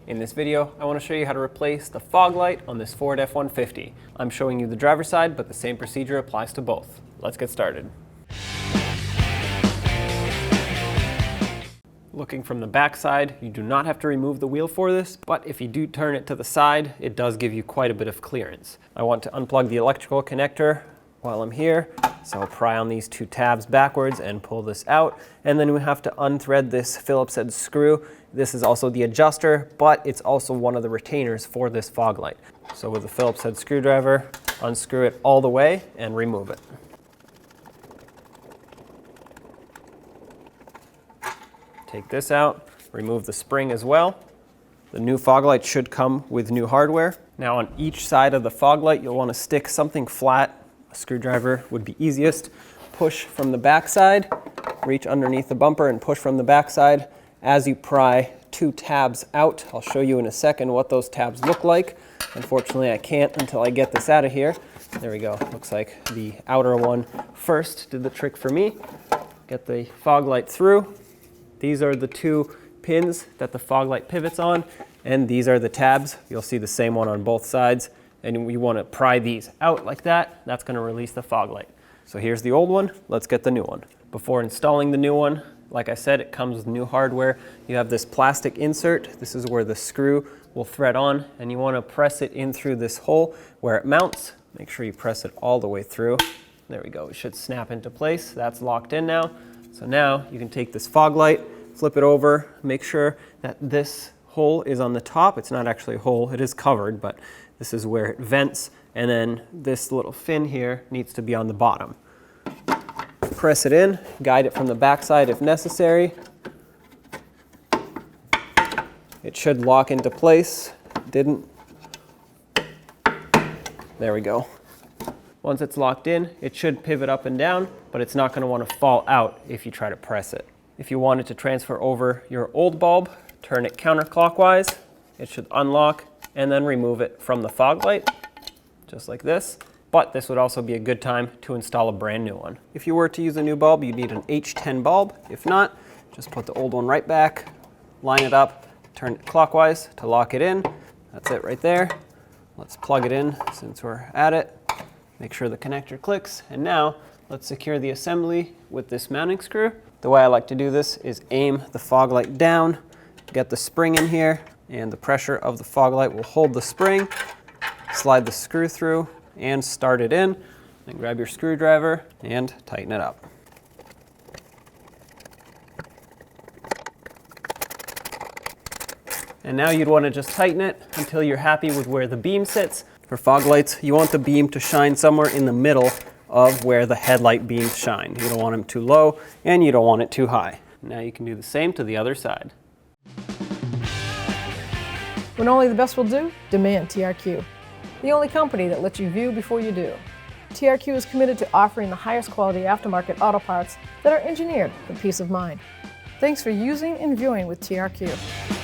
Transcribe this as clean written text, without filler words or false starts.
In this video, I want to show you how to replace the fog light on this Ford F-150. I'm showing you the driver's side, but the same procedure applies to both. Let's get started. Looking from the back side, you do not have to remove the wheel for this, but if you do turn it to the side, it does give you quite a bit of clearance. I want to unplug the electrical connector while I'm here, so I'll pry on these two tabs backwards and pull this out, and then we have to unthread this Phillips head screw. This is also the adjuster, but it's also one of the retainers for this fog light. So with a Phillips head screwdriver, unscrew it all the way and remove it. Take this out, remove the spring as well. The new fog light should come with new hardware. Now on each side of the fog light, you'll want to stick something flat. A screwdriver would be easiest. Push from the back side, reach underneath the bumper and push from the back side. As you pry two tabs out, I'll show you in a second what those tabs look like. Unfortunately, I can't until I get this out of here. There we go. Looks like the outer one first did the trick for me. Get the fog light through. These are the two pins that the fog light pivots on, and these are the tabs. You'll see the same one on both sides, and we want to pry these out like that. That's going to release the fog light. So here's the old one. Let's get the new one. Before installing the new one, like I said, it comes with new hardware. You have this plastic insert. This is where the screw will thread on, and you want to press it in through this hole where it mounts. Make sure you press it all the way through. There we go. It should snap into place. That's locked in now. So now you can take this fog light, flip it over, make sure that this hole is on the top. It's not actually a hole, it is covered, but this is where it vents, and then this little fin here needs to be on the bottom. Press it in, guide it from the back side if necessary. It should lock into place. It didn't. There we go. Once it's locked in, it should pivot up and down, but it's not going to want to fall out if you try to press it. If you wanted to transfer over your old bulb, turn it counterclockwise. It should unlock and then remove it from the fog light, just like this. But this would also be a good time to install a brand new one. If you were to use a new bulb, you'd need an H10 bulb. If not, just put the old one right back, line it up, turn it clockwise to lock it in. That's it right there. Let's plug it in since we're at it. Make sure the connector clicks, and now let's secure the assembly with this mounting screw. The way I like to do this is aim the fog light down, get the spring in here, and the pressure of the fog light will hold the spring. Slide the screw through and start it in. Then grab your screwdriver and tighten it up. And now you'd want to just tighten it until you're happy with where the beam sits. For fog lights, you want the beam to shine somewhere in the middle of where the headlight beams shine. You don't want them too low and you don't want it too high. Now you can do the same to the other side. When only the best will do, demand TRQ. The only company that lets you view before you do. TRQ is committed to offering the highest quality aftermarket auto parts that are engineered for peace of mind. Thanks for using and viewing with TRQ.